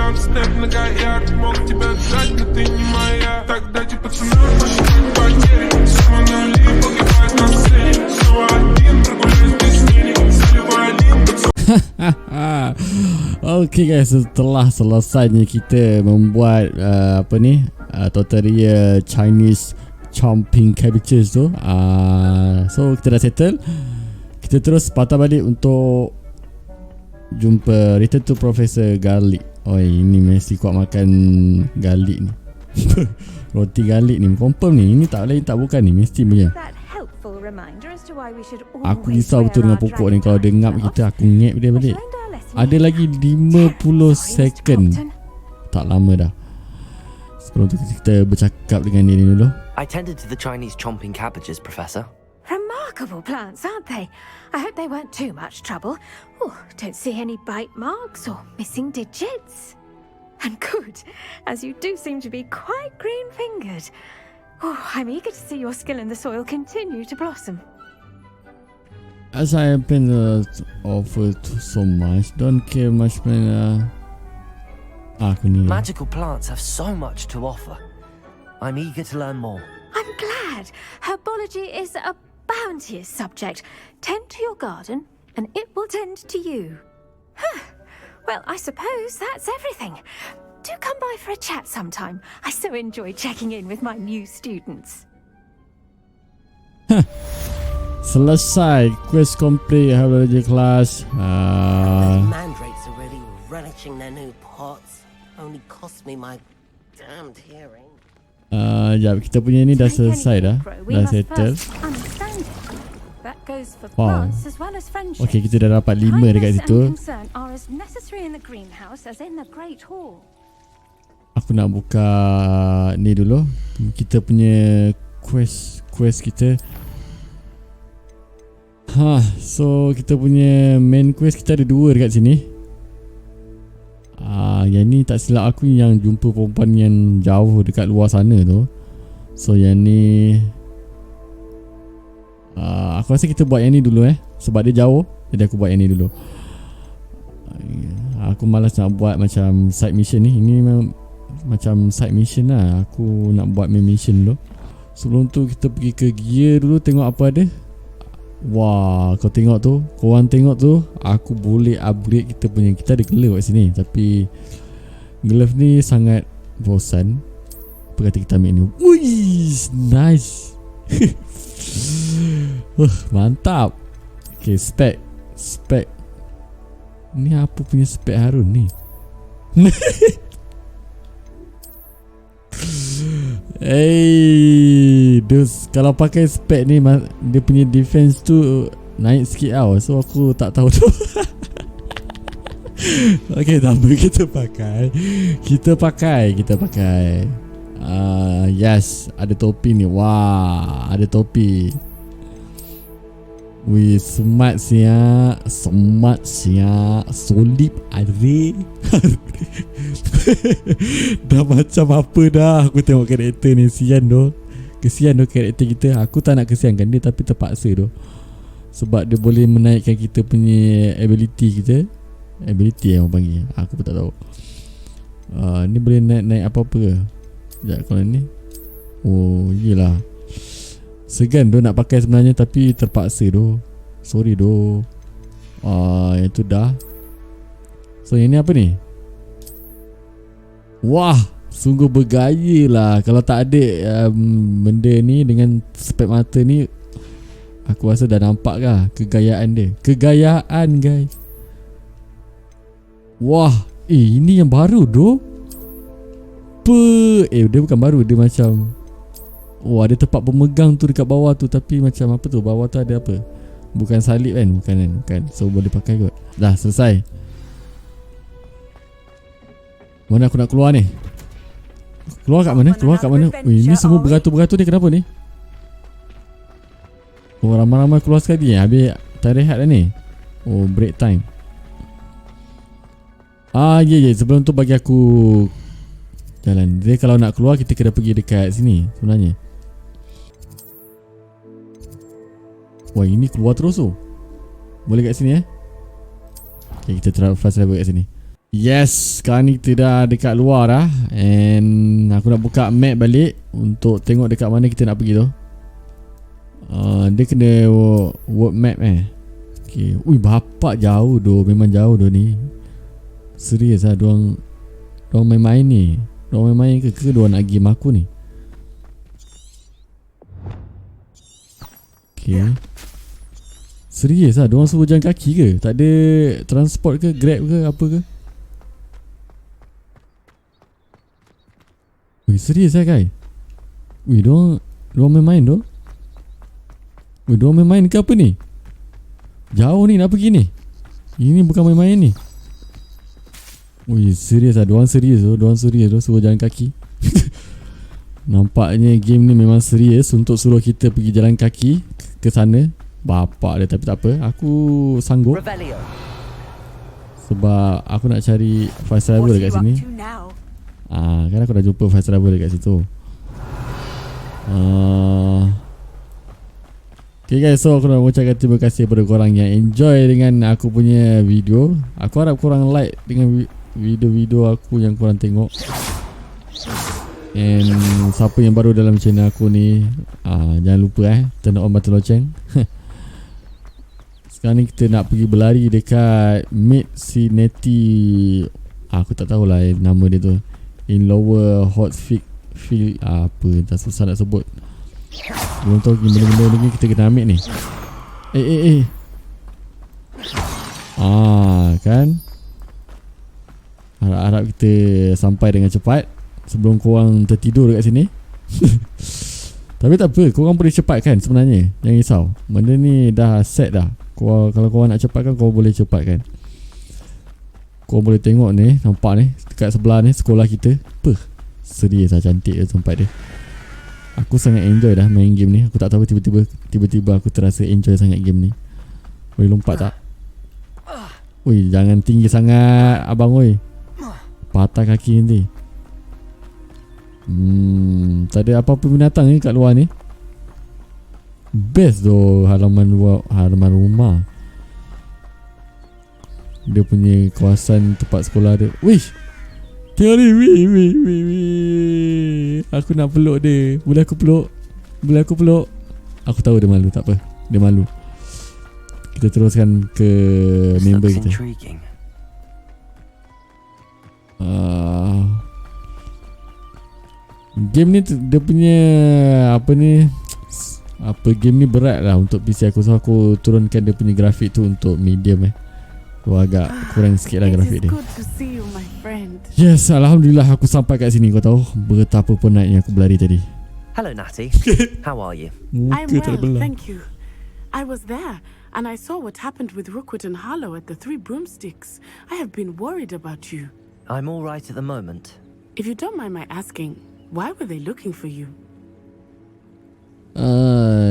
Okay guys, setelah selesainya kita membuat tutorial Chinese chomping cabbages tu, so kita dah settle. Kita terus patah balik untuk jumpa return to Professor Garlic. Oh, ini mesti kuat makan garlic ni. Roti garlic ni confirm ni. Ini tak lain tak bukan ni, mesti punya. Aku risau betul dengan pokok ni. Kalau dia ngap kita, aku ngap dia balik. Ada lagi 50 second. Tak lama dah. Sebelum tu kita bercakap dengan dia ni dulu. I tended to the Chinese chomping cabbages, Professor. Remarkable plants, aren't they? I hope they weren't too much trouble. Oh, don't see any bite marks or missing digits. And good, as you do seem to be quite green-fingered. Oh, I'm eager to see your skill in the soil continue to blossom. As I have been offered so much, don't care much when magical plants have so much to offer. I'm eager to learn more. I'm glad. Herbology is a bounteous subject. Tend to your garden and it will tend to you. Well, I suppose that's everything. Do come by for a chat sometime. I so enjoy checking in with my new students. Selesai quest complete herbology class. Mandrakes are really relishing their new pots. Only cost me my damned hearing. Jap, kita punya ni dah selesai dah. Dah settle. Wow. Okay, kita dah dapat 5 dekat situ. Aku nak buka ni dulu. Kita punya quest kita. So kita punya main quest kita ada 2 dekat sini. Yang ni tak silap aku yang jumpa perempuan yang jauh dekat luar sana tu. So yang ni aku rasa kita buat yang ni dulu sebab dia jauh. Jadi aku buat yang ni dulu. Aku malas nak buat macam side mission ni. Ini macam side mission lah. Aku nak buat main mission dulu. Sebelum tu kita pergi ke gear dulu, tengok apa ada. Wah, kau tengok tu, korang tengok tu, aku boleh upgrade kita punya. Kita ada glove kat sini, tapi glove ni sangat bosan. Apa kata kita ambil ni? Wih, nice. Mantap. Okay, spec. Ni apa punya spec Harun ni? Kalau pakai spec ni, dia punya defense tu naik sikit tau. So aku tak tahu tu. Okay, tak apa, kita pakai. Yes, ada topi ni. Wah, ada topi. Wih, smart siap. Solid Ari. Dah macam apa dah. Aku tengok karakter ni. Kesian tu karakter kita. Aku tak nak kesiankan dia, tapi terpaksa tu. Sebab dia boleh menaikkan kita punya ability kita. Ability yang orang panggil, aku pun tak tahu. Ni boleh naik apa-apa ke? Sekejap, kalau ni. Oh, yelah. Segan tu nak pakai sebenarnya, tapi terpaksa tu. Sorry tu. Yang tu dah. So yang ni apa ni? Wah, sungguh bergaya lah. Kalau tak ada benda ni dengan spek mata ni, aku rasa dah nampak kah kegayaan dia. Kegayaan guys. Wah, ini yang baru tu. Dia bukan baru, dia macam, oh, ada tempat pemegang tu dekat bawah tu. Tapi macam apa tu, bawah tu ada apa? Bukan salib kan? Bukan. So boleh pakai kot. Dah selesai. Mana aku nak keluar ni? Keluar kat mana? Ini semua beratur-beratur ni, kenapa ni? Oh, ramai-ramai keluar sekali. Habis tak rehat dah ni. Oh, break time. Ya. Sebelum tu bagi aku jalan. Dia kalau nak keluar, kita kena pergi dekat sini sebenarnya. Wah, ini keluar terus tu. Boleh kat sini Okay, kita try fast travel kat sini. Yes, sekarang ni kita dah dekat luar dah. And aku nak buka map balik untuk tengok dekat mana kita nak pergi tu. Dia kena world map Okay. Ui, bapak jauh doh. Memang jauh doh ni. Serius lah diorang main-main ni. Diorang main-main ke diorang nak game aku ni? Okay. Serius lah diorang suruh jalan kaki ke? Tak ada transport ke? Grab ke? Apa ke? Ui, serius lah Kai? Ui, diorang main-main doh. Ui, diorang main-main ke apa ni? Jauh ni nak pergi ni. Ini bukan main-main ni. Ui, serius lah. Diorang serius doh suruh jalan kaki. Nampaknya game ni memang serius untuk suruh kita pergi jalan kaki ke sana. Bapak dia, tapi tak apa. Aku sanggup. Sebab aku nak cari fast travel dekat sini. Kan aku dah jumpa fast travel dekat situ. Okay guys, so aku nak mengucapkan terima kasih kepada korang yang enjoy dengan aku punya video. Aku harap korang like dengan video-video aku yang korang tengok. And siapa yang baru dalam channel aku ni, jangan lupa turn on button loceng. Sekarang ni kita nak pergi berlari dekat Mid-Cinety. Aku tak tahulah nama dia tu. In Lower Hotfield apa, tak susah nak sebut. Belum tahu benda-benda ni kita kena ambil ni. Kan. Harap-harap kita sampai dengan cepat sebelum korang tertidur dekat sini. Tapi tak apa, korang boleh cepat kan sebenarnya. Jangan risau. Benda ni dah set dah. Kalau korang nak cepatkan, korang boleh cepatkan. Korang boleh tengok ni, nampak ni dekat sebelah ni sekolah kita. Serius lah, cantik tempat dia. Aku sangat enjoy dah main game ni. Aku tak tahu tiba-tiba aku terasa enjoy sangat game ni. Boleh lompat tak? Ui, jangan tinggi sangat abang oi. Patah kaki nanti. Tak ada apa-apa binatang ni kat luar ni. Best tu halaman rumah. Dia punya kawasan tempat sekolah dia. Wish. Tengok ni. Aku nak peluk dia. Boleh aku peluk? Aku tahu dia malu, tak apa. Dia malu. Kita teruskan ke member kita. Game ni dia punya game ni berat lah untuk PC aku. So aku turunkan dia punya grafik tu untuk medium agak kurang sikit lah grafik dia. Yes, Alhamdulillah aku sampai kat sini. Kau tahu betapa penatnya aku berlari tadi. Hello, Natty. How are you? I'm well, thank you. I was there and I saw what happened with Rookwood and Harlow at the Three Broomsticks. I have been worried about you. I'm all right at the moment. If you don't mind my asking, why were they looking for you?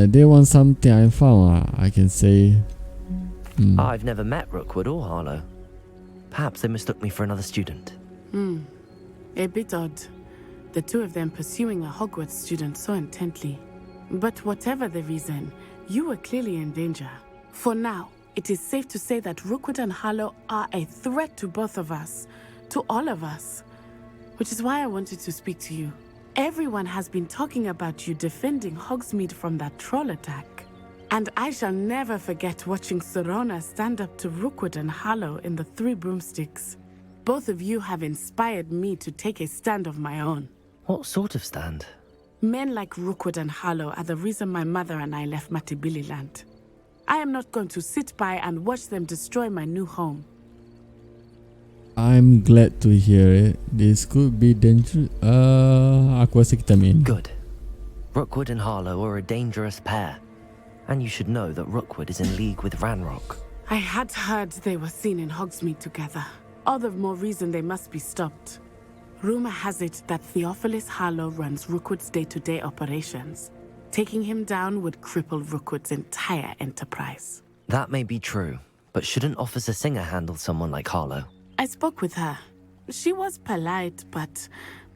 They want something I found, I can say. I've never met Rookwood or Harlow. Perhaps they mistook me for another student. A bit odd. The two of them pursuing a Hogwarts student so intently. But whatever the reason, you were clearly in danger. For now, it is safe to say that Rookwood and Harlow are a threat to both of us. To all of us. Which is why I wanted to speak to you. Everyone has been talking about you defending Hogsmeade from that troll attack. And I shall never forget watching Sorona stand up to Rookwood and Harlow in the Three Broomsticks. Both of you have inspired me to take a stand of my own. What sort of stand? Men like Rookwood and Harlow are the reason my mother and I left Matabeleland. I am not going to sit by and watch them destroy my new home. I'm glad to hear it. This could be dangerous. Aku rasa kita main. Good. Rookwood and Harlow are a dangerous pair. And you should know that Rookwood is in league with Ranrock. I had heard they were seen in Hogsmeade together. All the more reason they must be stopped. Rumor has it that Theophilus Harlow runs Rookwood's day-to-day operations. Taking him down would cripple Rookwood's entire enterprise. That may be true, but shouldn't Officer Singer handle someone like Harlow? I spoke with her. She was polite, but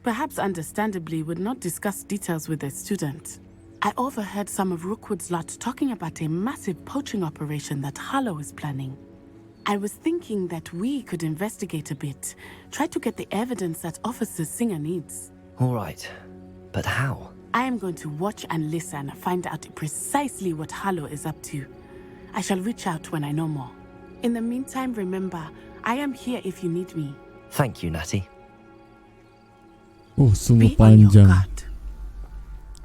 perhaps understandably would not discuss details with a student. I overheard some of Rookwood's lot talking about a massive poaching operation that Harlow is planning. I was thinking that we could investigate a bit. Try to get the evidence that Officer Singer needs. All right. But how? I am going to watch and listen, find out precisely what Harlow is up to. I shall reach out when I know more. In the meantime, remember, I am here if you need me. Thank you, Natty. Oh, sungguh Be on your panjang. guard.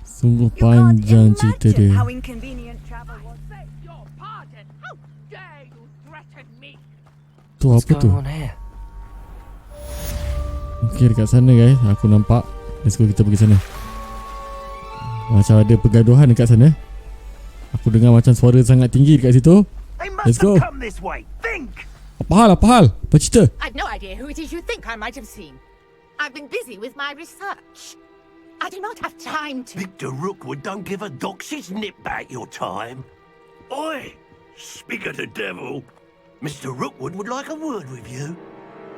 Sungguh You can't panjang cerita imagine dia. how inconvenient travel was. Beg your pardon. How dare you threaten me? Tu What's apa tu? going on here? Okay, dekat sana guys. Aku nampak. Let's go, kita pergi sana. Macam ada pergaduhan dekat sana. Aku dengar macam suara sangat tinggi dekat situ. They Let's must go. have come this way. Think! Apa hal? Apa hal? Apa cerita? I've no idea who it is you think I might have seen. I've been busy with my research. I do not have time to... Victor Rookwood don't give a doxy's nip back your time. Oi! Speak of the devil. Mr. Rookwood would like a word with you.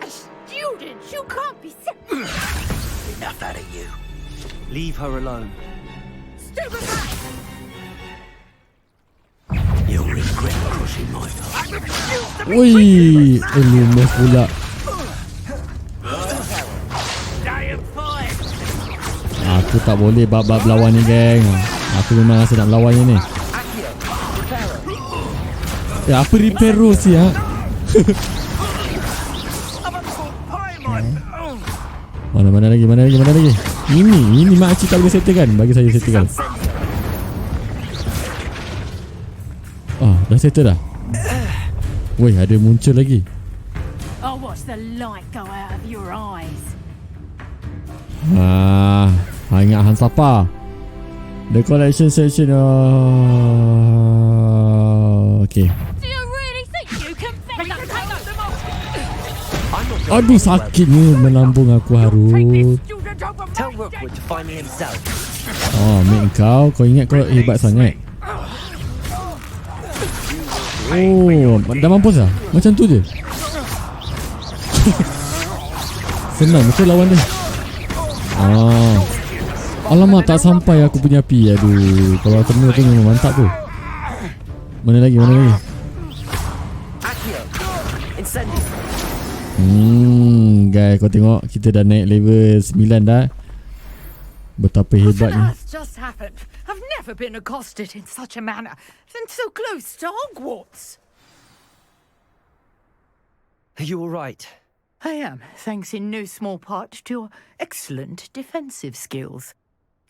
A student? You can't be... Enough out of you. Leave her alone. Stupid guy! You'll regret crossing my path. Oi, lumes pula. Aku tak boleh bab-bab lawan ni, geng. Aku memang rasa nak lawannya ni. Apa repair Rose ya? Mana lagi? Ini makcik tak boleh settlekan. Bagi saya settlekan. Dah settle dah. Woi, ada muncul lagi. Oh, watch the light go out of your eyes. Ingat Han Sapa. The collection section. Okay. Do you really think you can fix it? Aduh, sakitnya melambung aku Harut. Tell Rookwood to find me himself. Mate kau ingat kau hebat sangat. Dah mampus lah. Macam tu je. Senang betul lawan dia. Alamak, tak sampai aku punya api. Aduh, kalau kena tu memang mantap tu. Mana lagi? Guys, kau tengok kita dah naik level 9 dah. Betapa hebatnya. What's just happened? I've never been accosted in such a manner, and so close to Hogwarts. Are you all right? I am, thanks in no small part to your excellent defensive skills.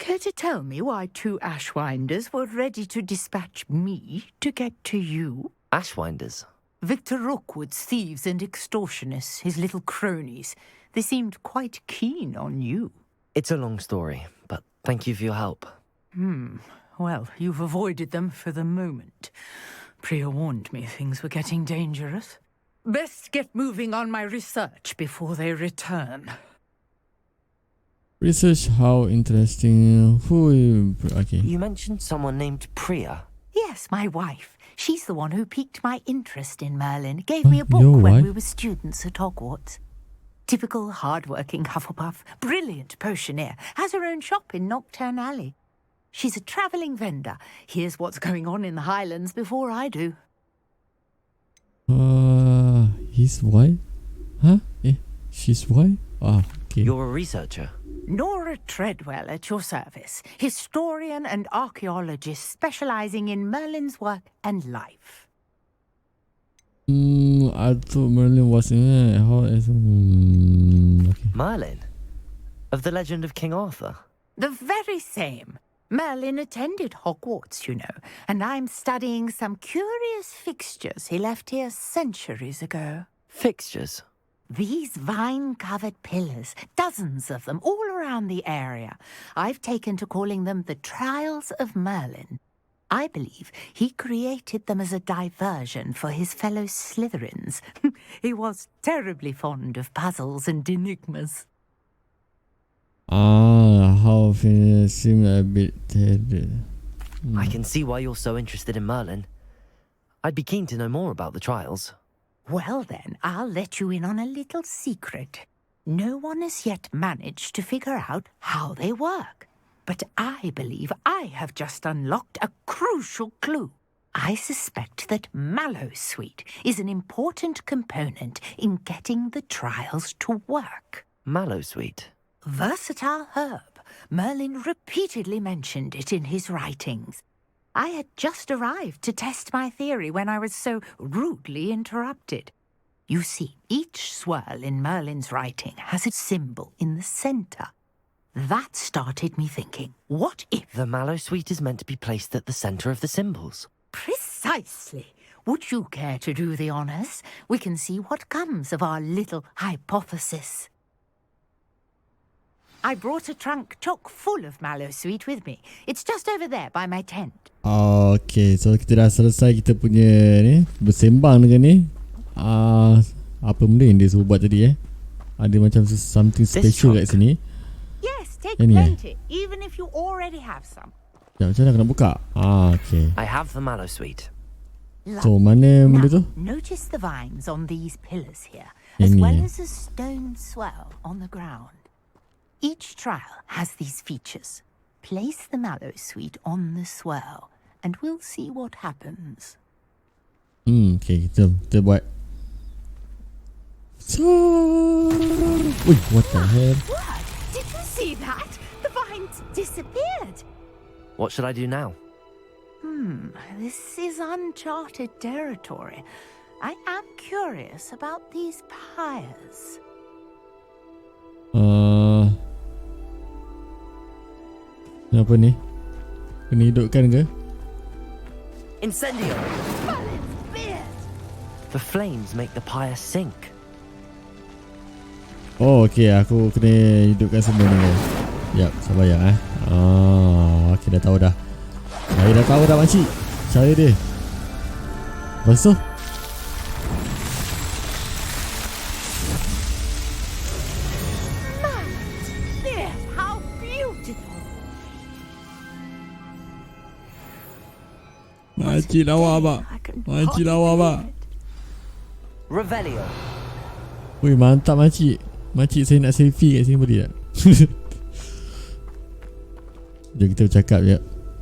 Care to tell me why 2 Ashwinders were ready to dispatch me to get to you? Ashwinders? Victor Rookwood's thieves and extortionists, his little cronies. They seemed quite keen on you. It's a long story, but thank you for your help. Well, you've avoided them for the moment. Priya warned me things were getting dangerous. Best get moving on my research before they return. Research how interesting. Okay. You mentioned someone named Priya. Yes, my wife. She's the one who piqued my interest in Merlin. Gave me a book your when wife? we were students at Hogwarts. Typical hard-working Hufflepuff, brilliant potioneer, has her own shop in Knockturn Alley. She's a travelling vendor. Hears what's going on in the Highlands before I do. His wife? She's wife? Okay. You're a researcher. Nora Treadwell at your service, historian and archaeologist specialising in Merlin's work and life. I thought Merlin was in it. Okay. Merlin? Of the legend of King Arthur? The very same. Merlin attended Hogwarts, you know, and I'm studying some curious fixtures he left here centuries ago. Fixtures? These vine-covered pillars, dozens of them, all around the area. I've taken to calling them the Trials of Merlin. I believe he created them as a diversion for his fellow Slytherins. He was terribly fond of puzzles and enigmas. How seem a bit. I can see why you're so interested in Merlin. I'd be keen to know more about the trials. Well then, I'll let you in on a little secret. No one has yet managed to figure out how they work. But I believe I have just unlocked a crucial clue. I suspect that mallow sweet is an important component in getting the trials to work. Mallow sweet. Versatile herb. Merlin repeatedly mentioned it in his writings. I had just arrived to test my theory when I was so rudely interrupted. You see, each swirl in Merlin's writing has a symbol in the centre. That started me thinking, what if... The mallow sweet is meant to be placed at the centre of the symbols. Precisely. Would you care to do the honours? We can see what comes of our little hypothesis. I brought a trunk chock full of mallow sweet with me. It's just over there by my tent. Okay, so kita dah selesai kita punya ni bersembang dengan ni. Apa benda yang dia suruh buat tadi Ada macam something special kat sini. Yes, take Ini plenty, even if you already have some. Ya, macam mana kena buka? Okay. I have the mallow sweet. So, mana benda tu? Notice the vines on these pillars here, as well as a stone swell on the ground. Each trial has these features. Place the mallow sweet on the swell, and we'll see what happens. Okay, kita buat. So, what the hell? What? Did you see that? The vines disappeared. What should I do now? This is uncharted territory. I am curious about these pyres. Apa ni? Kena hidupkan ke? Incendio! The flames make the pyre sink. Oh, okay. Aku kena hidupkan semua ni. Sekejap, sabar ya. Okay, dah tahu dah. Saya dah tahu dah, makcik. Cara dia. Lepas tu? How beautiful! Makcik lawa, abang. Makcik lawa, abang. Revelio. Wih, mantap makcik. Makcik, saya nak selfie kat sini boleh tak? Jom kita bercakap je.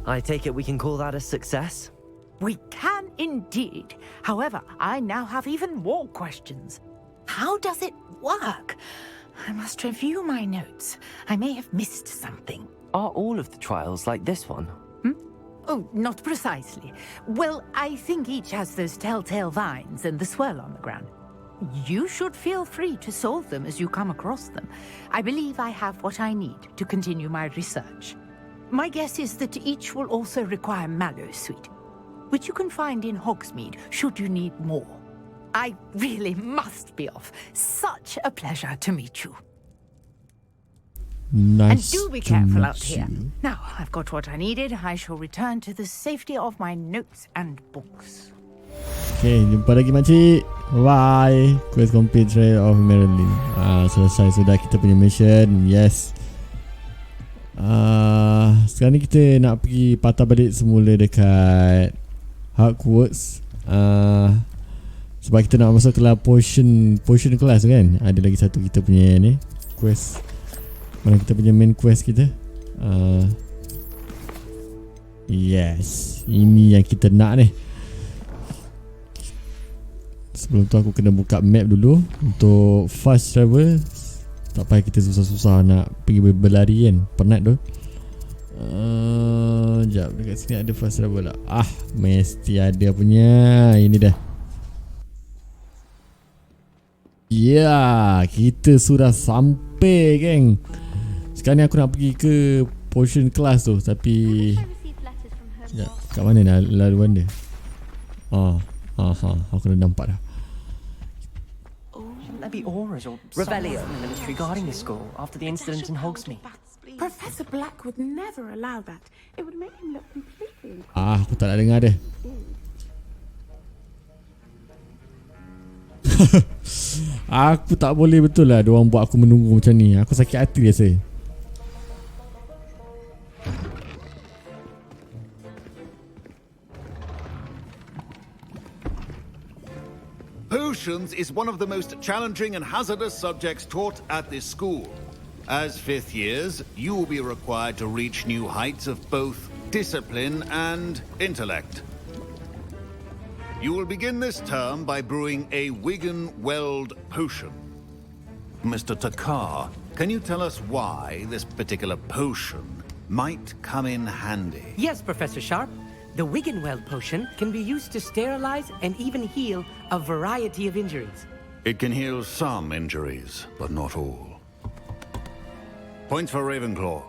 I take it we can call that a success? We can indeed. However, I now have even more questions. How does it work? I must review my notes. I may have missed something. Are all of the trials like this one? Oh, not precisely. Well, I think each has those telltale vines and the swirl on the ground. You should feel free to solve them as you come across them. I believe I have what I need to continue my research. My guess is that each will also require mallow sweet, which you can find in Hogsmeade should you need more. I really must be off. Such a pleasure to meet you. Nice. And do be careful out here. Now, I've got what I needed. I shall return to the safety of my notes and books. Okay, jumpa lagi makcik. Bye. Quest complete, Trail of Merlin. Selesai sudah kita punya mission. Yes. Sekarang ni kita nak pergi patah balik semula dekat Hogwarts. Sebab kita nak masuk kelas potion kelas kan. Ada lagi satu kita punya ni quest. Mana kita punya main quest kita. Yes, ini yang kita nak ni. Sebelum tu aku kena buka map dulu untuk fast travel. Tak payah kita susah-susah nak pergi berlari kan. Penat tu. Sekejap, dekat sini ada fast travel tak? Mesti ada punya. Ini dah. Ya, kita sudah sampai geng. Sekarang ni aku nak pergi ke potion class tu. Tapi sekejap, kat mana dah laluan dia? Aku dah nampak dah. There be auras or Revelio in the military guarding the school after the incident in Hogsmeade. Professor Black would never allow that. It would make him look completely... Aku tak nak dengar dia. Aku tak boleh betul lah diorang buat aku menunggu macam ni. Aku sakit hati biasa. Potions is one of the most challenging and hazardous subjects taught at this school. As fifth years, you will be required to reach new heights of both discipline and intellect. You will begin this term by brewing a Wigan Weld potion. Mr. Takar, can you tell us why this particular potion might come in handy? Yes, Professor Sharp. The Wiggenweld potion can be used to sterilize and even heal a variety of injuries. It can heal some injuries, but not all. Points for Ravenclaw.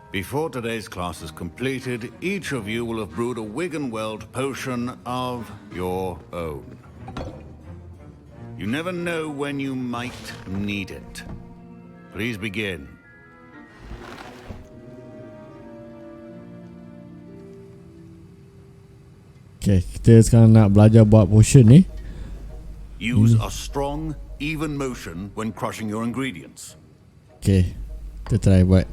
Before today's class is completed, each of you will have brewed a Wiggenweld potion of your own. You never know when you might need it. Please begin. Okay, kita sekarang nak belajar buat potion ni. Use a strong, even motion when crushing your ingredients. Okay, kita try buat.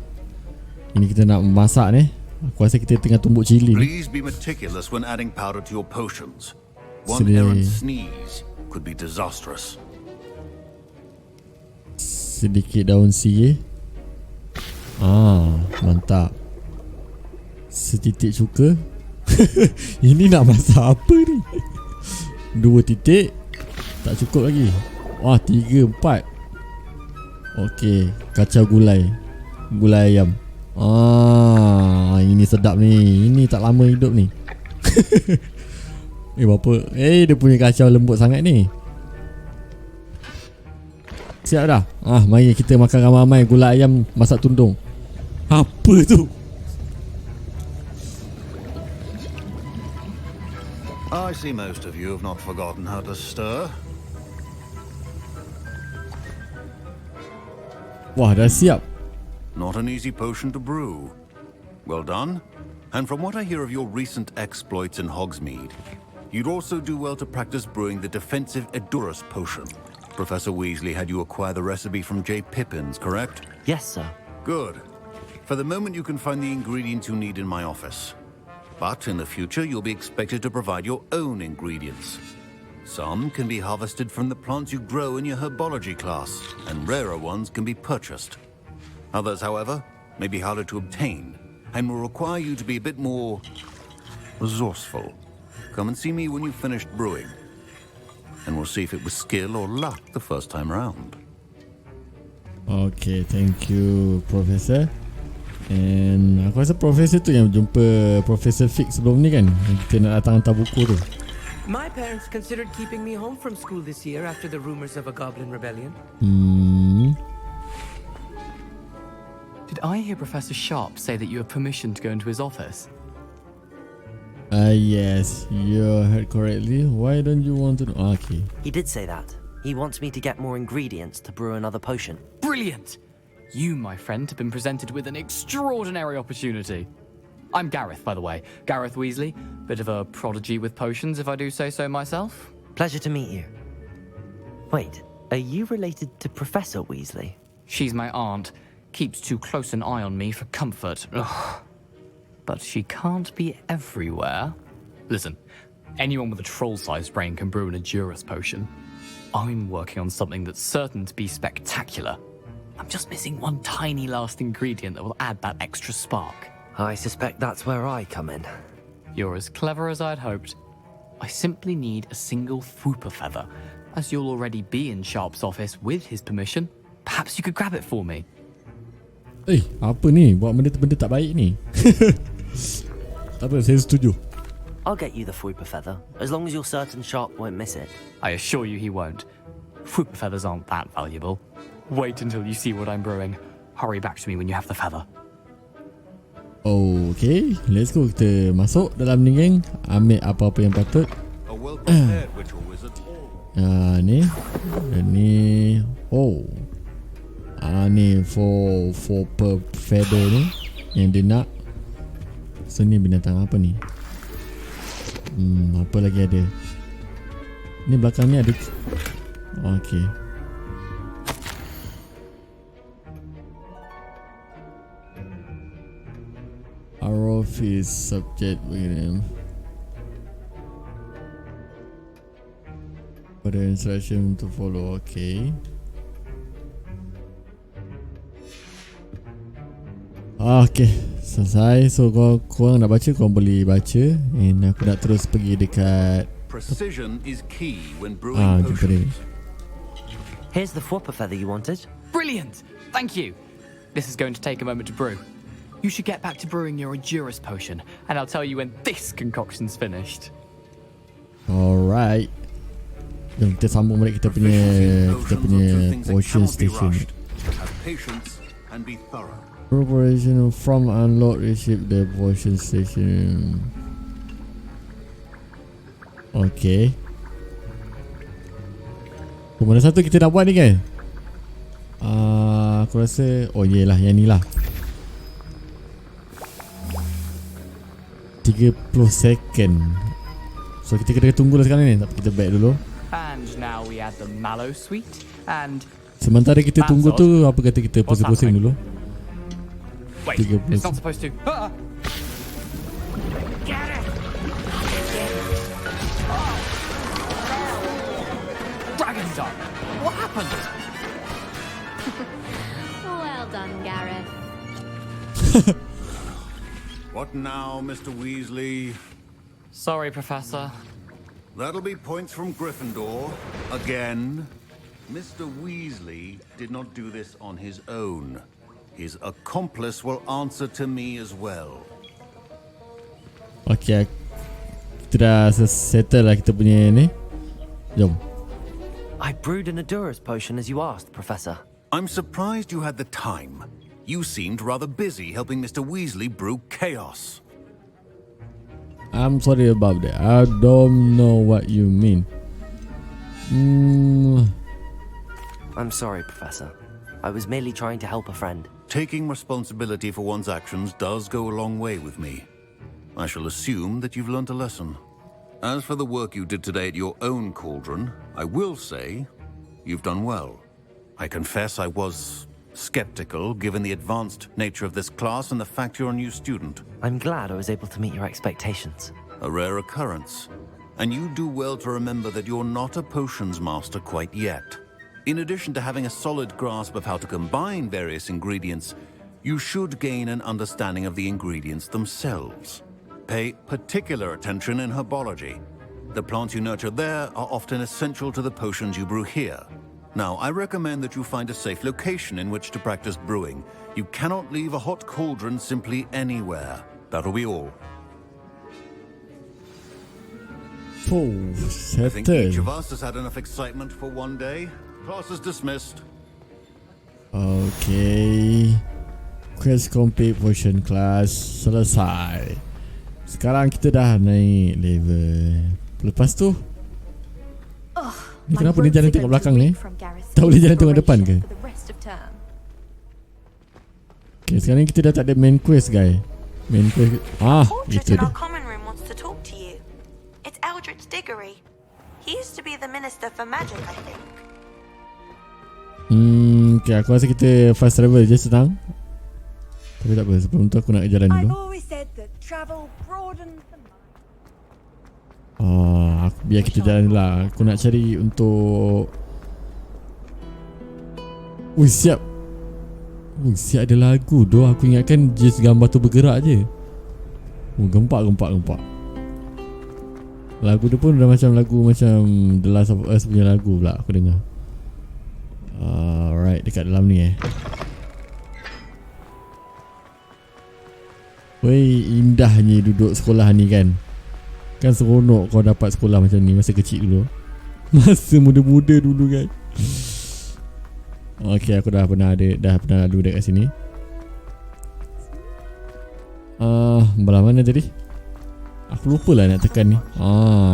Ini kita nak masak ni. Aku rasa kita tengah tumbuk cili ni. Please be meticulous when adding powder to your potions. One errant sneeze could be disastrous. Sedikit daun sirih. Mantap. Setitik cuka. Ini nak masak apa ni? 2 titik. Tak cukup lagi. Wah, 3, 4. Okey, kacau gulai. Gulai ayam. Ini sedap ni. Ini tak lama hidup ni. Berapa? Dia punya kacau lembut sangat ni. Siap dah? Mari kita makan ramai-ramai gulai ayam masak tundung. Apa tu? I see most of you have not forgotten how to stir. Wah, dah siap. Not an easy potion to brew. Well done. And from what I hear of your recent exploits in Hogsmeade, you'd also do well to practice brewing the defensive Edurus potion. Professor Weasley had you acquire the recipe from J. Pippins, correct? Yes, sir. Good. For the moment, you can find the ingredients you need in my office. But in the future, you'll be expected to provide your own ingredients. Some can be harvested from the plants you grow in your herbology class, and rarer ones can be purchased. Others, however, may be harder to obtain, and will require you to be a bit more resourceful. Come and see me when you've finished brewing, and we'll see if it was skill or luck the first time round. Okay, thank you, Professor. And aku rasa Professor tu yang jumpa Professor Fix sebelum ni kan, kita nak datang hantar buku tu. My parents considered keeping me home from school this year after the rumors of a goblin rebellion. Did I hear Professor Sharp say that you have permission to go into his office? Yes, you heard correctly. Why don't you want to know? Okay. He did say that. He wants me to get more ingredients to brew another potion. Brilliant! You, my friend, have been presented with an extraordinary opportunity. I'm Gareth, by the way. Gareth Weasley. Bit of a prodigy with potions, if I do say so myself. Pleasure to meet you. Wait, are you related to Professor Weasley? She's my aunt. Keeps too close an eye on me for comfort. Ugh. But she can't be everywhere. Listen, anyone with a troll-sized brain can brew an Edurus potion. I'm working on something that's certain to be spectacular. I'm just missing one tiny last ingredient that will add that extra spark. I suspect that's where I come in. You're as clever as I'd hoped. I simply need a single Fwooper feather. As you'll already be in Sharp's office with his permission, perhaps you could grab it for me. Apa ni? Buat benda tak baik ni. Tak apa, saya setuju. I'll get you the Fwooper feather, as long as you're certain Sharp won't miss it. I assure you he won't. Fwooper feathers aren't that valuable. Wait until you see what I'm brewing. Hurry back to me when you have the feather. Okay, let's go. Kita masuk dalam ni geng. Ambil apa-apa yang patut. Ni. Ni. Ni for per feather ni yang dia nak. So ni binatang apa ni? Apa lagi ada? Ni belakang ni ada. Okay. Arrow is subject with pada instruction to follow. Okay. Okay, selesai. So korang nak baca, korang boleh baca. And aku nak terus pergi dekat Precision is key when brewing potions. Here's the flopper feather you wanted. Brilliant! Thank you. This is going to take a moment to brew. You should get back to brewing your Endurance potion, and I'll tell you when this concoction's finished. Alright. Jom kita sambung balik kita punya potion station. Have patience and be thorough. Preparation from unlock receive the potion station. Okay. Mana satu kita nak buat ni kan? Aku rasa yelah yang ni lah. 30 second. So kita kena tunggu lah sekarang ni. Tapi kita back dulu. And now we add the mallow sweet and sementara kita tunggu tu, apa kata kita pusing-pusing dulu. Wait, it's not supposed to. Get it! Dragon Dog! What happened? Well done, Gareth. What now, Mr. Weasley? Sorry, Professor. That'll be points from Gryffindor. Again. Mr. Weasley did not do this on his own. His accomplice will answer to me as well. Okay, kita dah settle lah kita punya ni. Jom. I brewed an Endurance potion as you asked, Professor. I'm surprised you had the time. You seemed rather busy helping Mr. Weasley brew chaos. I'm sorry about that. I don't know what you mean. I'm sorry, Professor. I was merely trying to help a friend. Taking responsibility for one's actions does go a long way with me. I shall assume that you've learnt a lesson. As for the work you did today at your own cauldron, I will say you've done well. I confess I was skeptical given the advanced nature of this class and the fact you're a new student. I'm glad I was able to meet your expectations. A rare occurrence. And you do well to remember that you're not a potions master quite yet. In addition to having a solid grasp of how to combine various ingredients, you should gain an understanding of the ingredients themselves. Pay particular attention in herbology. The plants you nurture there are often essential to the potions you brew here. Now, I recommend that you find a safe location in which to practice brewing. You cannot leave a hot cauldron simply anywhere. That'll be all. I think each of us has had enough excitement for one day. Class is dismissed. Okay. Quest complete potion class selesai. Sekarang kita dah naik level. Lepas tu ni kenapa ni jalan tengok belakang ni? Tak boleh jalan tengok depan ke? Okay, sekarang ni kita dah tak ada main quest, guys. Main quest. Itu dia. It's Eldritch Diggory. He used to be the Minister for Magic, I think. Okay, aku rasa kita fast travel je senang. Tapi tak apa, sebelum tu aku nak jalan dulu. Aku biar kita jalan dulu lah. Aku nak cari untuk siap. Siap ada lagu doh. Aku ingatkan just gambar tu bergerak je. Gempak. Lagu tu pun dah macam lagu macam The Last of Us punya lagu pula aku dengar. Alright, dekat dalam ni Wei, indahnya duduk sekolah ni kan. Kan seronok kau dapat sekolah macam ni masa kecil dulu. Masa muda-muda dulu kan. Okay, aku dah pernah lalu dekat sini. Belah mana tadi? Aku lupa lah nak tekan ni.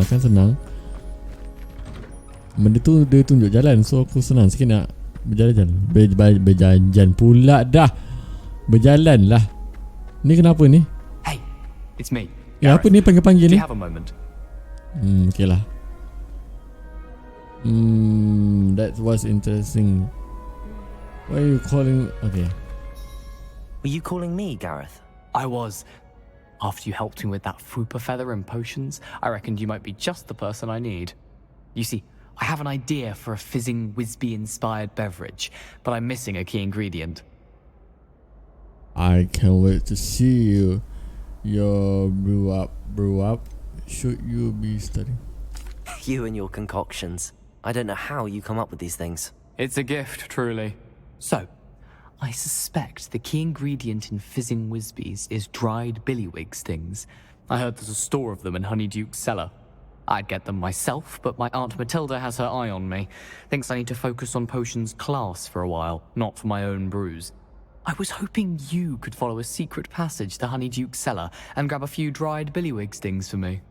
Kan senang. Benda tu dia tunjuk jalan. So aku senang sikit nak berjalan-jalan. Berjalan pula dah. Berjalan lah. Ni kenapa ni? Hey, it's me. Apa ni panggil-panggil ni? Do you have a moment? Okay lah. That was interesting. Why are you calling? Okay. Were you calling me, Gareth? I was. After you helped me with that Fupa feather and potions, I reckoned you might be just the person I need. You see, I have an idea for a fizzing Whizbee-inspired beverage, but I'm missing a key ingredient. I can't wait to see you. Your brew up. Should you be studying? You and your concoctions. I don't know how you come up with these things. It's a gift, truly. So, I suspect the key ingredient in fizzing Whizbees is dried billywig stings. I heard there's a store of them in Honeyduke's cellar. I'd get them myself, but my Aunt Matilda has her eye on me. Thinks I need to focus on potions class for a while, not for my own brews. I was hoping you could follow a secret passage to Honeyduke's cellar and grab a few dried billywig stings for me.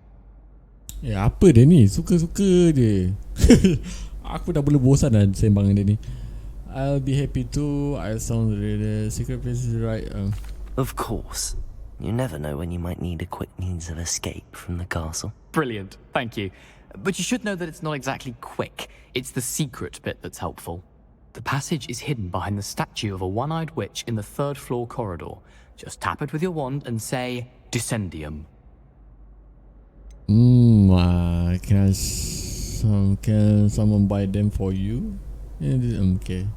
Apa dia ni? Suka-suka je. Aku dah boleh bosan dah sembang dia ni. I'll be happy too. I sound really secret place is right. Of course. You never know when you might need a quick means of escape from the castle. Brilliant, thank you. But you should know that it's not exactly quick. It's the secret bit that's helpful. The passage is hidden behind the statue of a one-eyed witch in the 3rd floor corridor. Just tap it with your wand and say, Descendium. Can someone buy them for you? Okay.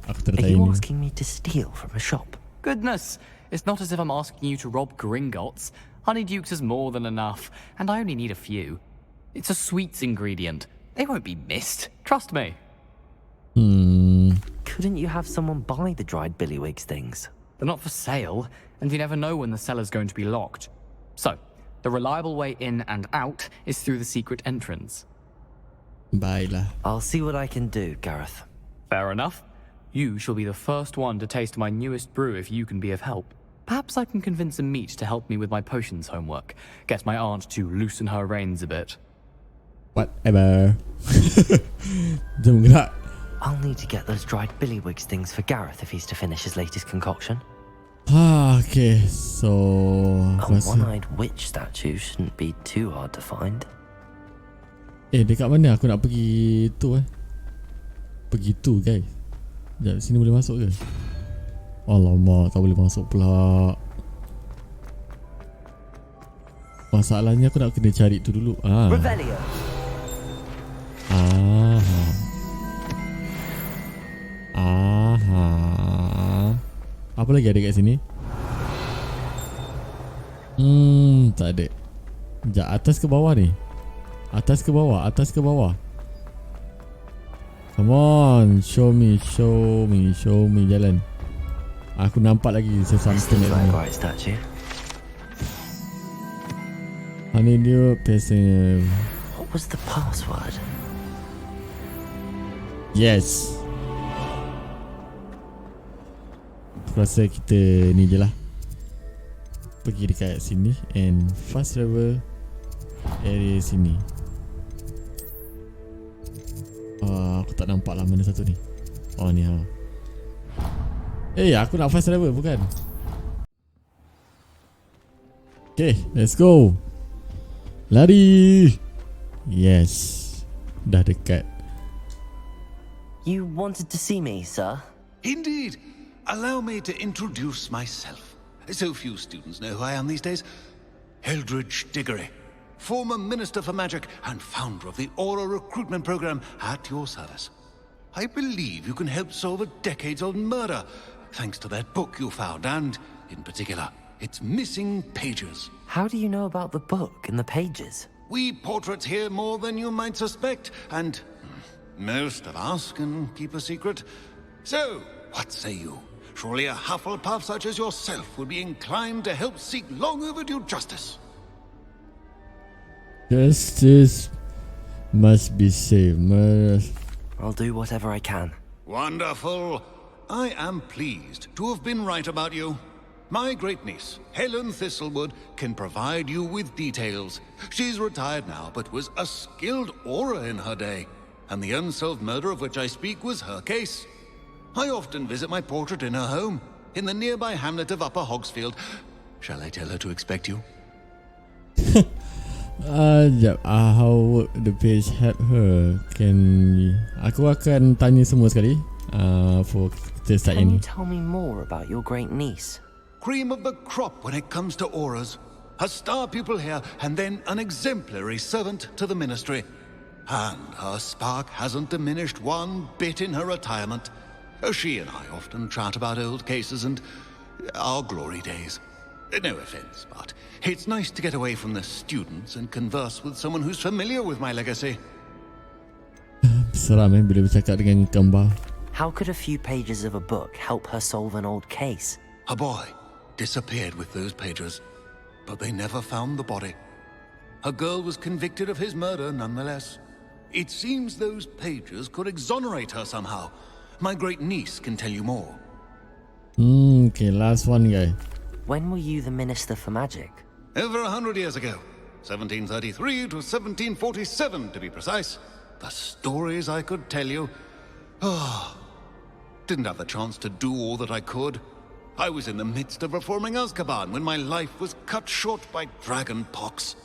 Are you asking me to steal from a shop? Goodness, it's not as if I'm asking you to rob Gringotts. Honeyduke's is more than enough, and I only need a few. It's a sweets ingredient. They won't be missed, trust me. Couldn't you have someone buy the dried billywig stings? They're not for sale, and you never know when the cellar's going to be locked. So, the reliable way in and out is through the secret entrance. Baiklah. I'll see what I can do, Gareth. Fair enough. You shall be the first one to taste my newest brew if you can be of help. Perhaps I can convince a meat to help me with my potions homework. Get my aunt to loosen her reins a bit. Whatever. Jom gerak. I'll need to get those dried billywig stings for Gareth if he's to finish his latest concoction. Okay, so... A one-eyed witch statue shouldn't be too hard to find. Dekat mana aku nak pergi tu Pergi tu guys. Sekejap, sini boleh masuk ke? Alamak, tak boleh masuk pula. Masalahnya aku nak kena cari tu dulu. Revelio. Apa lagi ada kat sini? Tak ada. Sekejap, atas ke bawah ni? Atas ke bawah? Atas ke bawah? Come on, show me jalan. Aku nampak lagi sesuatu kat sini. Honeydew person. What was the password? Yes. Aku rasa kita ni je lah. Pergi dekat sini and fast travel area sini. Aku tak nampak lah mana satu ni. Oh ni aku nak fast travel bukan? Okay, let's go. Lari. Yes. Dah dekat. You wanted to see me, sir? Indeed. Allow me to introduce myself. So few students know who I am these days. Eldridge Diggory, former Minister for Magic and founder of the Aura recruitment program at your service. I believe you can help solve a decades-old murder, thanks to that book you found, and, in particular, its missing pages. How do you know about the book and the pages? We portraits hear more than you might suspect, and most of us can keep a secret. So, what say you? Surely a Hufflepuff such as yourself would be inclined to help seek long overdue justice. Justice must be saved. I'll do whatever I can. Wonderful. I am pleased to have been right about you. My great-niece, Helen Thistlewood, can provide you with details. She's retired now, but was a skilled aura in her day. And the unsolved murder of which I speak was her case. I often visit my portrait in her home, in the nearby hamlet of Upper Hogsfield. Shall I tell her to expect you? How would the page help her? Aku akan tanya semua sekali. For kita start Can ini. you tell me more about your great niece? Cream of the crop when it comes to auras. A star pupil here, and then an exemplary servant to the ministry. And her spark hasn't diminished one bit in her retirement. She and I often chat about old cases and our glory days. No offense, but it's nice to get away from the students and converse with someone who's familiar with my legacy. Seram bila bercakap dengan gambar. How could a few pages of a book help her solve an old case? A boy disappeared with those pages, but they never found the body. A girl was convicted of his murder nonetheless. It seems those pages could exonerate her somehow. My great niece can tell you more. Okay, last one, guy. When were you the Minister for Magic? Over 100 years ago. 1733 to 1747 to be precise. The stories I could tell you. Didn't have the chance to do all that I could. I was in the midst of reforming Azkaban when my life was cut short by dragon pox.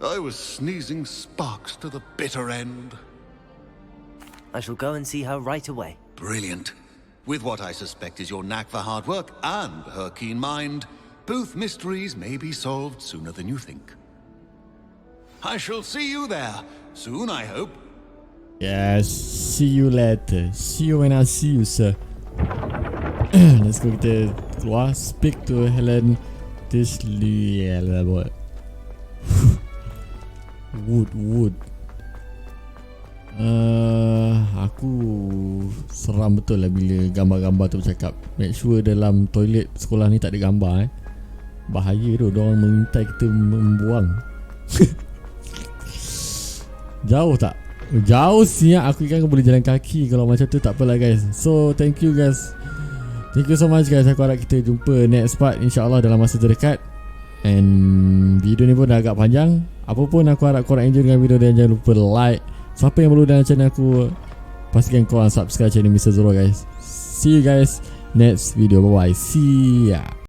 I was sneezing sparks to the bitter end. I shall go and see her right away. Brilliant. With what I suspect is your knack for hard work and her keen mind, both mysteries may be solved sooner than you think. I shall see you there soon, I hope. Yes, see you later. See you when I see you, sir. Let's go kita keluar. Speak to Helen. This boy. Wood. Aku seram betul lah bila gambar-gambar tu bercakap. Make sure dalam toilet sekolah ni tak ada gambar Bahaya tu, diorang mengintai kita membuang. Jauh tak? Jauh siap. Aku kan boleh jalan kaki. Kalau macam tu tak apalah guys. So thank you guys. Thank you so much guys. Aku harap kita jumpa next part InsyaAllah dalam masa terdekat. And video ni pun dah agak panjang. Apapun aku harap korang enjoy dengan video dan jangan lupa like. Siapa yang baru dalam channel aku, pastikan korang subscribe channel MrZorro guys. See you guys next video. Bye bye. See ya.